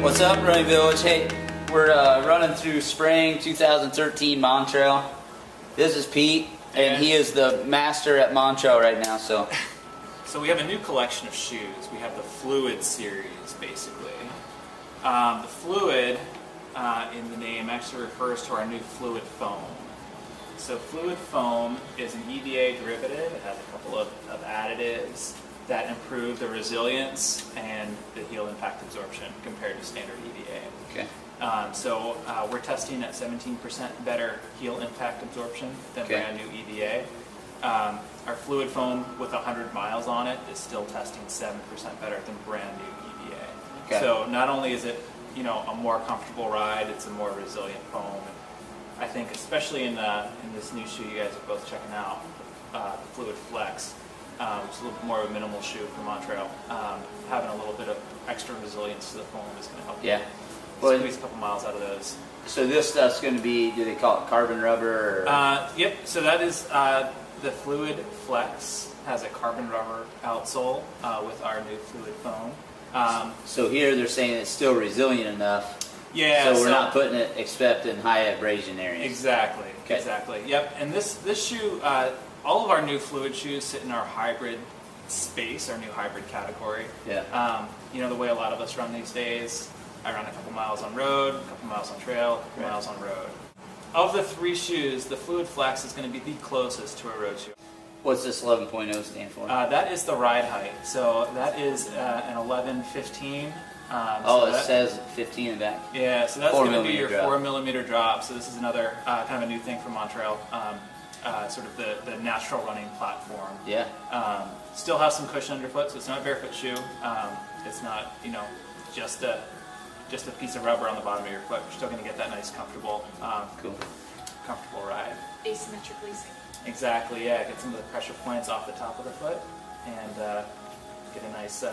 What's up, Running Village? Hey, we're running through spring 2013 Montrail. This is Pete, and he is the master at Montrail right now. So we have a new collection of shoes. We have the Fluid series, basically. The Fluid, in the name, actually refers to our new Fluid foam. So Fluid foam is an EVA derivative. It has a couple of additives that improve the resilience and the heel impact absorption compared to standard EVA. okay. We're testing at 17% better heel impact absorption than brand new EVA. Our Fluid foam with 100 miles on it is still testing 7% better than brand new EVA. Okay. So not only is it, a more comfortable ride, it's a more resilient foam. I think especially in this new shoe you guys are both checking out, the Fluid Flex, which is a little bit more of a minimal shoe for Montrail. Having a little bit of extra resilience to the foam is going to help you squeeze a couple miles out of those. So this stuff's going to be, do they call it carbon rubber? Or? Yep, so that is the Fluid Flex has a carbon rubber outsole with our new Fluid foam. So here they're saying it's still resilient enough. Yeah. So we're not putting it except in high abrasion areas. Exactly. Okay. Exactly. Yep. And this shoe, all of our new Fluid shoes sit in our hybrid space, our new hybrid category. Yeah. The way a lot of us run these days, I run a couple miles on road, a couple miles on trail, a couple miles on road. Of the three shoes, the Fluid Flex is going to be the closest to a road shoe. What's this 11.0 stand for? That is the ride height. So that is an 11-15. It says 15 in the back. Yeah, so that's going to be your drop. 4mm drop. So this is another kind of a new thing for Montrail, sort of the natural running platform. Yeah. Still have some cushion underfoot, so it's not a barefoot shoe. It's not, just a piece of rubber on the bottom of your foot. You're still going to get that nice, comfortable ride. Asymmetric lacing. Exactly. Yeah. Get some of the pressure points off the top of the foot, and get a nice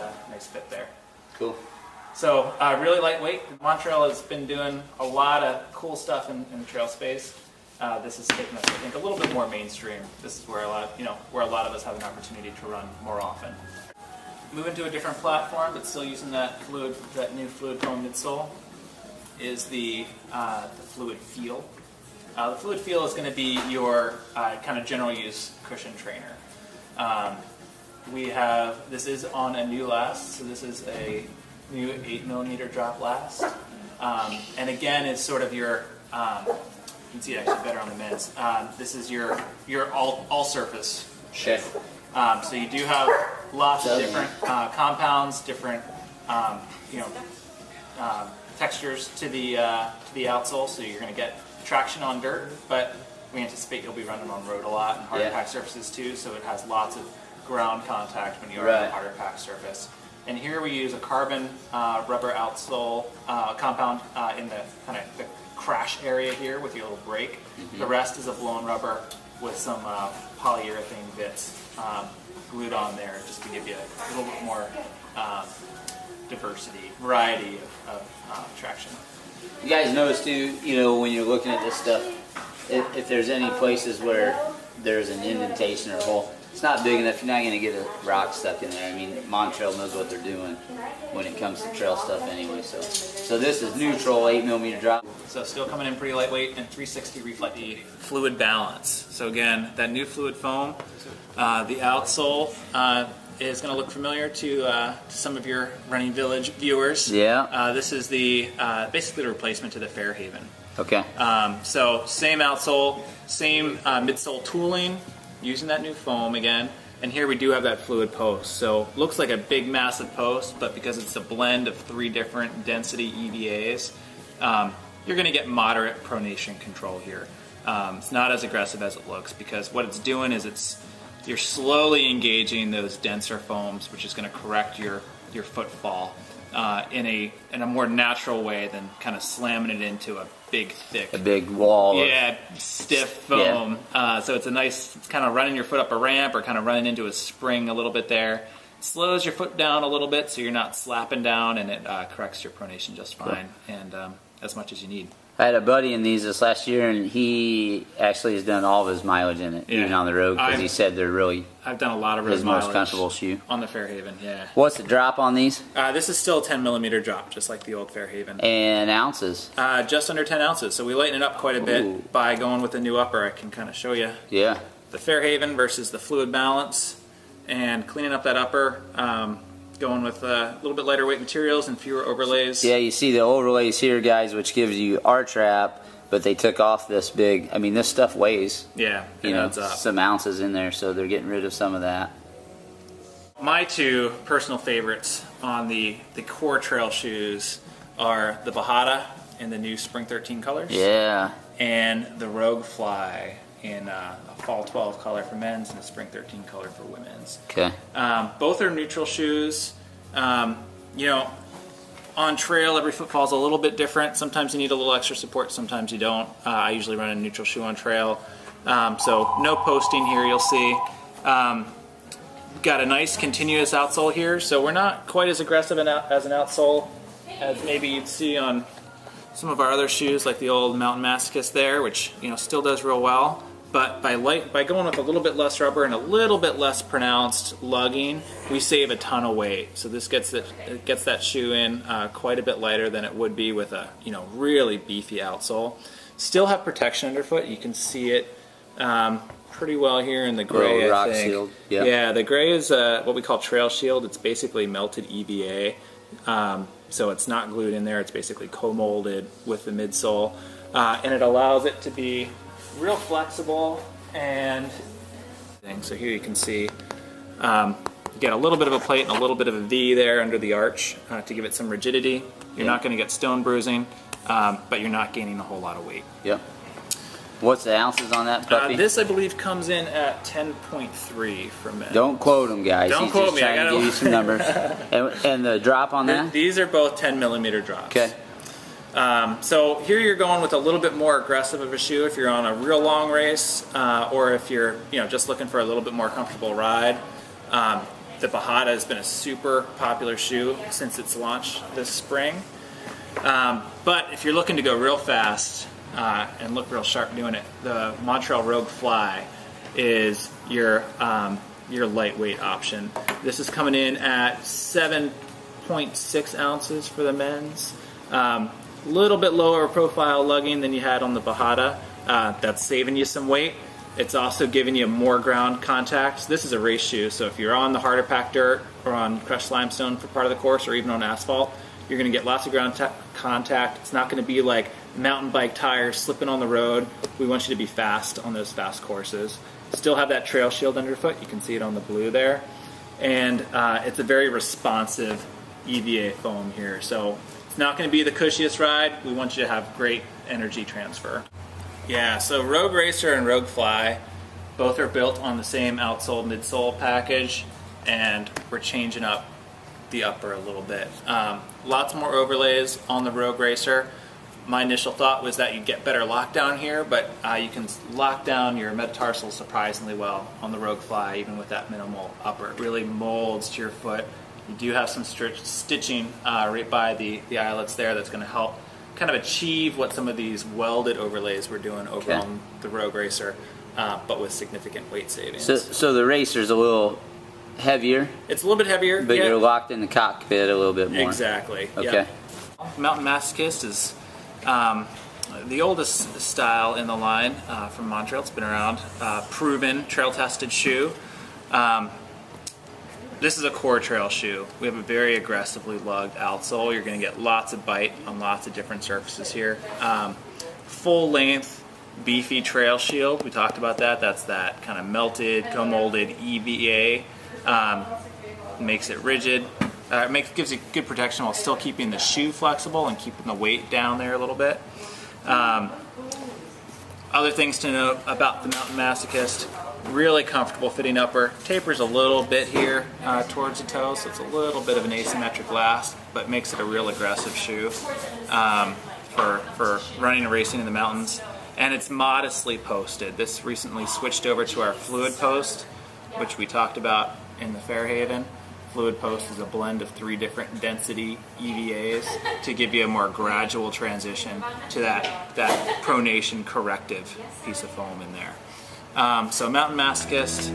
fit there. Cool. So really lightweight. Montrail has been doing a lot of cool stuff in the trail space. This has taken us, I think, a little bit more mainstream. This is where a lot of us have an opportunity to run more often. Moving to a different platform, but still using that new Fluid foam midsole, is the Fluid Feel. The Fluid Feel is going to be your kind of general use cushion trainer. This is on a new last, so this is a new 8mm drop last. And again, it's sort of your, you can see it actually better on the mids. This is your all surface shoe. So you do have lots of different compounds, different textures to the outsole, so you're going to get traction on dirt, but we anticipate you'll be running on road a lot and harder packed surfaces too, so it has lots of ground contact when you're on a harder packed surface. And here we use a carbon rubber outsole compound in the kind of the crash area here with your little brake. Mm-hmm. The rest is a blown rubber with some polyurethane bits glued on there, just to give you a little bit more variety of traction. You guys notice too, when you're looking at this stuff, if there's any places where there's an indentation or a hole, it's not big enough. You're not going to get a rock stuck in there. I mean, Montrail knows what they're doing when it comes to trail stuff anyway. So this is neutral, 8mm drop. So still coming in pretty lightweight and 360 reflective. Fluid balance. So again, that new Fluid foam, the outsole is going to look familiar to some of your Running Village viewers. Yeah. This is basically the replacement to the Fairhaven. Okay. So same outsole, same midsole tooling, using that new foam again. And here we do have that Fluid post. So looks like a big massive post, but because it's a blend of 3 different density EVAs, you're going to get moderate pronation control here. It's not as aggressive as it looks, because what it's doing is you're slowly engaging those denser foams, which is going to correct your footfall in a more natural way than kind of slamming it into a big wall. Yeah, stiff foam. Yeah. So it's it's kind of running your foot up a ramp or kind of running into a spring a little bit there. Slows your foot down a little bit so you're not slapping down, and it corrects your pronation just fine and as much as you need. I had a buddy in these this last year, and he actually has done all of his mileage in it, even on the road, because he said they're really I've done a lot of his mileage most comfortable shoe. on the Fairhaven, yeah. What's the drop on these? This is still a 10mm drop, just like the old Fairhaven. And ounces? Just under 10 ounces, so we lighten it up quite a bit by going with the new upper. I can kind of show you. Yeah. The Fairhaven versus the Fluid Balance, and cleaning up that upper. Going with a little bit lighter weight materials and fewer overlays. Yeah, you see the overlays here, guys, which gives you arch wrap, but they took off this big. I mean, this stuff weighs. Yeah, you know, some ounces in there, so they're getting rid of some of that. My two personal favorites on the core trail shoes are the Bahada in the new Spring 13 colors. Yeah. And the Rogue Fly in a Fall 12 color for men's and a Spring 13 color for women's. Okay. Both are neutral shoes. You know, on trail, every foot falls a little bit different. Sometimes you need a little extra support, sometimes you don't. I usually run a neutral shoe on trail. So no posting here, you'll see. Got a nice continuous outsole here, so we're not quite as aggressive as an outsole as maybe you'd see on some of our other shoes, like the old Mountain Masochist there, which, you know, still does real well. But by going with a little bit less rubber and a little bit less pronounced lugging, we save a ton of weight. So this gets that shoe in quite a bit lighter than it would be with a, you know, really beefy outsole. Still have protection underfoot. You can see it pretty well here in the gray. Rock I think. shield. Yep. Yeah, the gray is what we call trail shield. It's basically melted EVA. So it's not glued in there. It's basically co-molded with the midsole, and it allows it to be real flexible. And so here you can see you get a little bit of a plate and a little bit of a V there under the arch to give it some rigidity. You're not going to get stone bruising, but you're not gaining a whole lot of weight. Yep. What's the ounces on that puppy? This, I believe, comes in at 10.3 for men. Don't quote him, guys. Don't He's quote just me. trying to give you some numbers. And the drop on that? These are both 10mm drops. Okay. So here you're going with a little bit more aggressive of a shoe if you're on a real long race, or if you're, you know, just looking for a little bit more comfortable ride. The Bahada has been a super popular shoe since its launch this spring. But if you're looking to go real fast and look real sharp doing it, the Montrail Rogue Fly is your lightweight option. This is coming in at 7.6 ounces for the men's. Little bit lower profile lugging than you had on the Bahada. That's saving you some weight. It's also giving you more ground contact. This is a race shoe, so if you're on the harder packed dirt or on crushed limestone for part of the course, or even on asphalt, you're going to get lots of ground contact. It's not going to be like mountain bike tires slipping on the road. We want you to be fast on those fast courses. Still have that trail shield underfoot. You can see it on the blue there. And it's a very responsive EVA foam here. So it's not going to be the cushiest ride. We want you to have great energy transfer. Yeah, so Rogue Racer and Rogue Fly, both are built on the same outsole midsole package, and we're changing up the upper a little bit. Lots more overlays on the Rogue Racer. My initial thought was that you'd get better lockdown here, but you can lock down your metatarsals surprisingly well on the Rogue Fly, even with that minimal upper. It really molds to your foot. You do have some stitching right by the eyelets there that's going to help kind of achieve what some of these welded overlays we're doing over on the Rogue Racer, but with significant weight savings. So the Racer's a little heavier? It's a little bit heavier. But you're locked in the cockpit a little bit more. Exactly. Okay. Yep. Mountain Masochist is the oldest style in the line from Montrail. It's been around, proven, trail-tested shoe. This is a core trail shoe. We have a very aggressively lugged outsole. You're going to get lots of bite on lots of different surfaces here. Full length, beefy trail shield. We talked about that. That's that kind of melted, co-molded EVA. Makes it rigid. Gives you good protection while still keeping the shoe flexible and keeping the weight down there a little bit. Other things to note about the Mountain Masochist: really comfortable fitting upper. Tapers a little bit here towards the toe, so it's a little bit of an asymmetric last, but makes it a real aggressive shoe for running and racing in the mountains. And it's modestly posted. This recently switched over to our fluid post, which we talked about in the Fairhaven. fluid post is a blend of 3 different density EVAs to give you a more gradual transition to that pronation corrective piece of foam in there. So mountain masochist,